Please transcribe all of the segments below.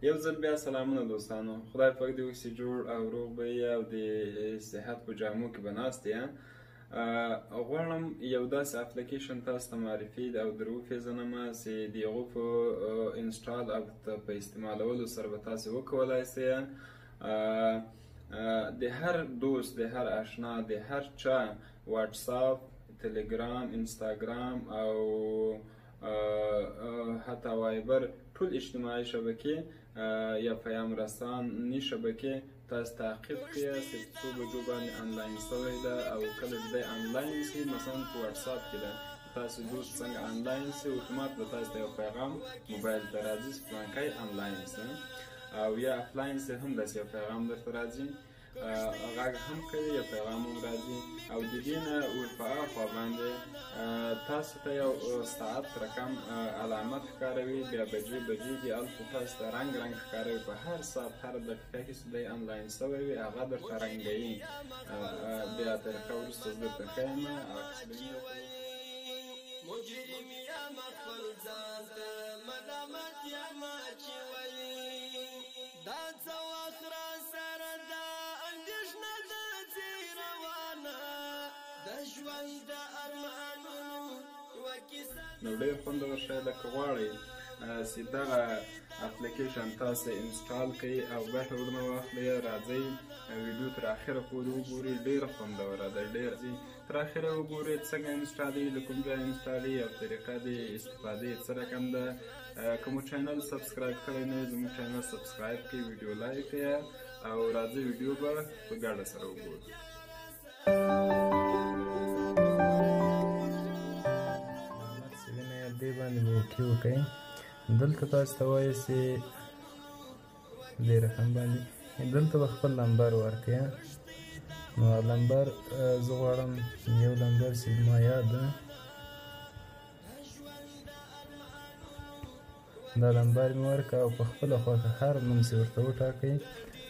یو ځل بیا سلامونه دوستانو. خدای پاک دې وکړي جوړ او روغ به یې او د صحت په جامو کې به ناست یې. غواړم یو داسې اپلیکیشن تاسو ته معرفي او در وپېژنمه چې د هغو په انسټال او په استعمالولو سره به تاسې وکولی سئ د هر دوست، د هر اشنا، د هر چا واتساپ، تلګرام، انستاګرام او حتی وایبر ټول اجتماعي شبکې یا پیام رساني شبکې تاسو تعقیب کړئ چې په څو بجو باندې آنلاین شوی ده او کله چې دی آنلاین شي. مثلا په واتساپ کې ده تاسو دوست څنګه آنلاین شي اتومات به تاسو ته یو پیغام موبایل ته راځي چې فلانکی آنلاین شي، او یا افلاین شي هم داسې یو پیغام درته راځي، غږ هم کوي یا پیغام هم راځي. او د دې نه ورپه اخوا باندې تاسو ته یو ساعت رقم علامت ښکاروي، بیا بجې دي هلته تاسو ته رنګ ښکاروي په هر ساعت هر دقیقه کې چې دی آنلاین شوی وي هغه درته رنګوي. بیا طریقه وروسته زه درته ښیم عکس به یې مجرم یا مخفل ځان ته ملامت یا ما چې وایي دا څه وخت را سره ده اندېښنه ده چې روانه د ژوند د ارمانونو یوه کیسه. نو ډېر خوندور شی ده که غواړئ چې دغه اپلیکیشن تاسو انسټال کړئ او ګټه ورنه واخلئ، راځئ ویډیو تر اخره پورې وګورئ. ډېره خوندوره ده، ډېر تر اخره وګورئ څنګه انسټالوي، له کوم ځای انسټالوي او طریقه د استفادې څه رقم ده. که مو چینل سبسکرایب کړی نه وي زموږ چینل سبسکرایب کړئ، ویډیو لایک کړئ او راځئ ویډیو به په ګډه سره وګورو. دې باندې به اوکې وکړئ. دلته تاسو ته وایي چې دې رقم باندې دلته به خپل نمبر ورکړئ. نو نمبر زه غواړم یو نمبر چې زما یاد ده، دا نمبر مې ورکړه او په خپله خوښه هر نوم چې ورته وټاکئ.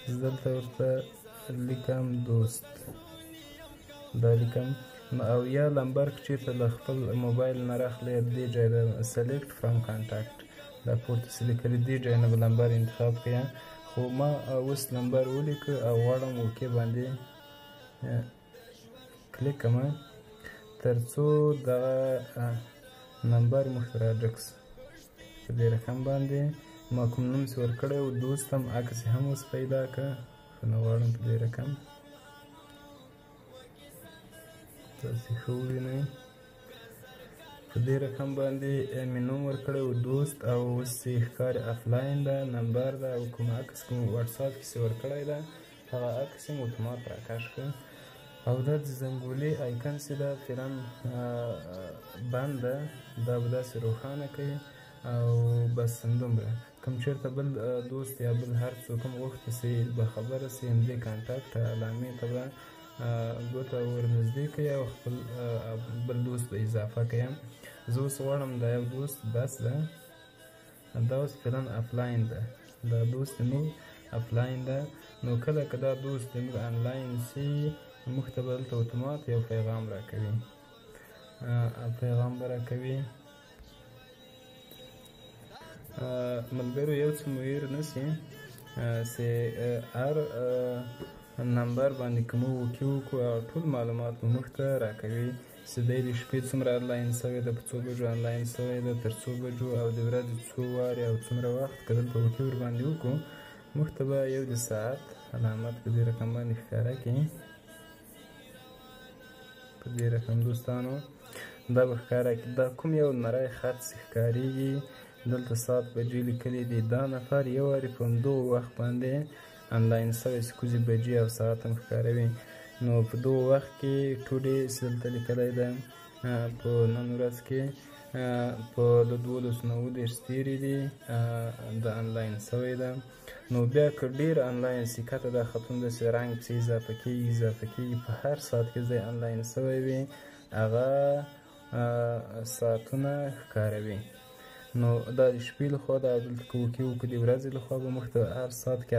زه دلته ورته لیکم دوست، دا لیکم. او یا نمبر که چېرته له خپل موبایل نه راخلئ دې ځای ده سلیکټ فرام کانټاکټ، دا پورته چې لیکلي دې ځای نه به نمبر انتخاب کړئ. خو ما اوس نمبر ولیکه او غواړم اوکې باندې کلیک کړم تر څو دغه نمبر موږ ته راډک شي. په دې رقم باندې ما کوم نوم چې ورکړی و دوست هم عکس یې هم اوس پیدا کړه. نو غواړم په دې رقم تاسې ښه ووینئ. په دې رقم باندې مې نوم ورکړی و دوست او اوس چې ښکاري افلاین ده، نمبر ده او کوم عکس کوم واټساپ کې چې ورکړی ده هغه عکس یې اتومات راکش کړه. او دا د زنګولې آیکن چې ده فعلا بند ده، دا به داسې روښانه کوي او بس همدومره. کوم چېرته بل دوست یا بل هر څوک هم غوښتي چې باخبره شي همدې کانټاکټ علامې ته به ګوته ورنږدې کړئ او خپل بل دوست به اضافه کړئ. زه اوس غواړم دا یو دوست بس ده، دا اوس فعلا افلاین ده، دا دوست زموږ افلاین ده. نو کله که دا دوست زموږ آنلاین شي موږ ته به دلته اتومات یو پیغام راکوي، پیغام به راکوي. ملګرو یو څه مو هېر نه شي چې هر نمبر باندې که مو اوکې وکړو او ټول معلومات مو موږ ته راکوي چې دی د شپې څومره آنلاین شوی ده، په څو بجو آنلاین شوی ده، تر څو بجو او د ورځې څو وارې او څومره وخت که دلته اوکې ورباندې وکړو موږ ته به یو د ساعت علامت په دې رقم باندې ښکاره کړي. په دې رقم دوستانو دا به ښکاره کړي. دا کوم یو نری خط چې ښکارېږي دلته ساعت بجې لیکلي دي، دا نفر یو وارې په همدغو وخت باندې آنلاین شوی چې کوزې بجې او ساعت هم ښکاروي. نو په دغو وخت کې ټوډې چې دلته لیکلی ده په نن ورځ کې په د 12:29 تېرې دي د آنلاین شوی ده. نو بیا که ډېر آنلاین شي کته دا خطونه داسې رنګ پسې اضافه کېږي په هر ساعت کې ځای آنلاین شوی وي هغه ساعتونه ښکاروي. نو دا د شپې لخوا دا دلته که اوکې وکړو د ورځې لخوا به موږ ته هر ساعت کې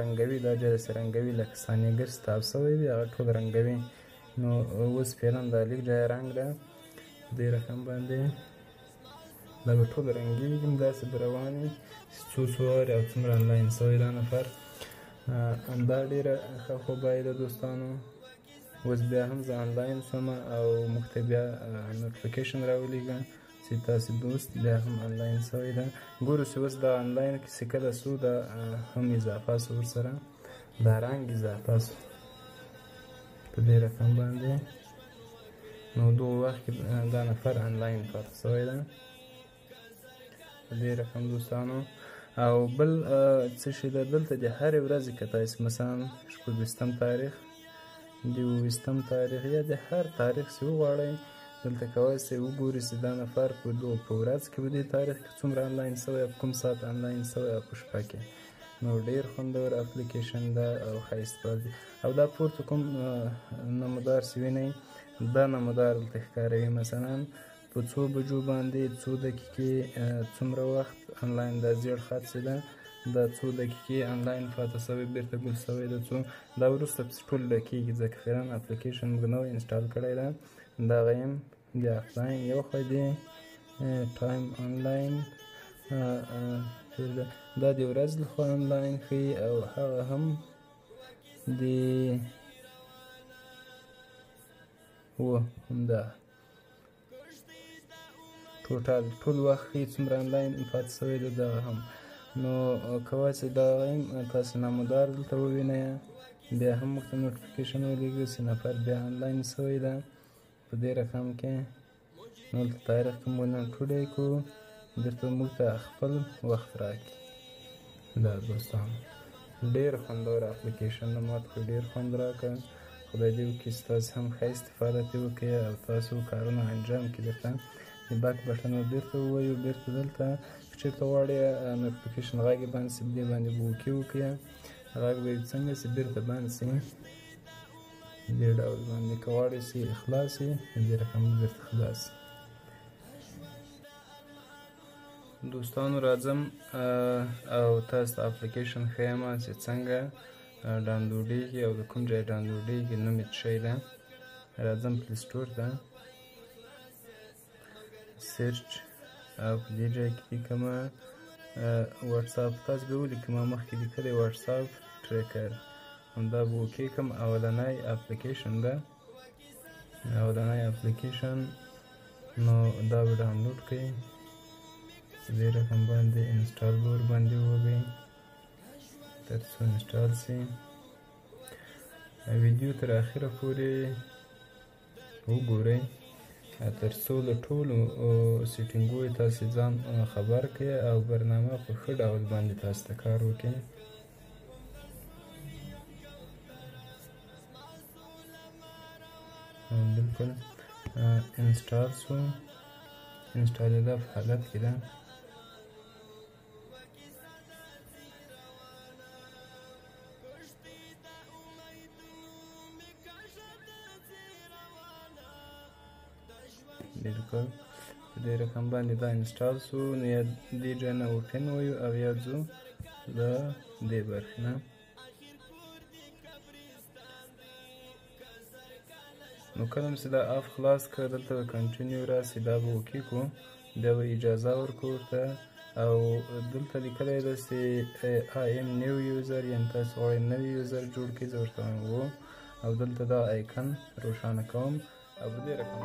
رنګوي، دا ځای داسې رنګوي لکه ثانیهګر چې تاب شوی وي هغه ټول رنګوي. نو اوس فعلا دا لږ ځای رنګ ده په دې رقم باندې دا به ټول رنګېږي همداسې به روان وي څو وارې او څومره انلاین سوی دا نفر. دا ډېره ښه خوبایي ده دوستانو. اوس بیا هم زه انلاین شوم او موږ ته بیا نوټیفیکیشن راولېږه چې تاسې دوست بیا هم انلاین سوی ده. ګورو چې اوس دا انلاین چې کله سو دا هم اضافه سو ورسره دا رنګ اضافه سو په دې رقم باندې. نو دغه وخت کې دا نفر انلاین پاتې سوی ده په دې رقم دوستانو. او بل څه شي ده دلته د هرې ورځې که تاسې مثلا 26 تاریخ د 20 تاریخ یا د هر تاریخ چې وغواړئ دلته کولی شئ وګورئ چې دا نفر په ورځ کې په دې تاریخ کې څومره انلاین سوی او په کوم ساعت انلاین سوی او په شپه کې. نو ډېر خوندور اپلیکیشن ده او ښایسته دی. او دا پورته کوم نمودار چې وینئ دا نمودار دلته ښکاروي مثلا په څو بجو باندې څو دقیقې څومره وخت انلاین دا زیړ خط چې ده دا څو دقیقې انلاین پاتې سوی بیرته ګل سوی ده څو دا وروسته پسې ټول ډکېږي ځکه فعلا اپلیکیشن موږ نوی انسټال کړی ده. دغه یم بیا افلاین یو خو دی ټایم انلاین دا د ورځ لخوا انلاین ښیي او هغه هم د همدا ټول وخت ښیي څومره انلاین پاتې سوی ده دغه هم. نو کولی شئ دغه یم تاسې نمودار دلته ووینئ بیا هم موږ ته نوټیفیکیشن ولېږي چې نفر بیا انلاین سوی ده په دې رقم کې. نو دلته تاریخ کې موږ نن ټوډی کړو بیرته موږ ته خپل وخت راکړي. دا دوستانو ډېر خوندور اپلیکیشن ده ما ته خو ډېر خوند راکړ. خدای دې وکړي چې تاسې هم ښه استفاده ترې وکړئ او تاسو کارونه انجام کړي. درته د باک بټن بیرته ووایو بیرته دلته که چېرته غواړئ نوټیفیکیشن غږ یې بند شي په دې باندې به اوکې وکړئ. غږ به یې څنګه شي بیرته بند شي دې ډول باندې. که غواړئ چې خلاص شي دې رقم بیرته خلاص شي. دوستانو راځم او تاسو ته اپلیکیشن ښیم چې څنګه ډاونلوډېږي او د کوم ځای ډاونلوډېږي نوم یې څه شی ده. راځم پلی سټور ته سرچ او په دې ځای کې لیکمه واتساپ. تاسو به ولیکئ ما مخکې لیکلی واتساپ ټریکر همدا به اوکې کړم. اولنی اپلیکیشن ده اولنی اپلیکیشن نو دا به ډاونلوډ کړئ دې رقم باندې انسټال به ورباندې ووهئ تر څو انسټال شي. ویډیو تر اخره پورې وګورئ تر څو له ټولو سیټینګو تاسې ځان خبر کړئ او برنامه په ښه ډول باندې تاسو ته کار وکړي. بالکل انسټال شو انسټالېده په حالت کې ده. بالکل په دې رقم باندې دا انسټال شو. نو یا دې ځای نه اوپن وایو او یا ځو د دې برخې نه. نو کله چې دا اف خلاص کړه دلته به کنټینیو راسي دا به اوکې کړو بیا به اجازه ورکړو ورته. او دلته لیکلی ده چې آی ایم نیو یوزر یعنې تاسو غواړئ نوی یوزر جوړ کړئ. زه ورته وایم او دلته دا آیکن روښانه کوم او په دې رقم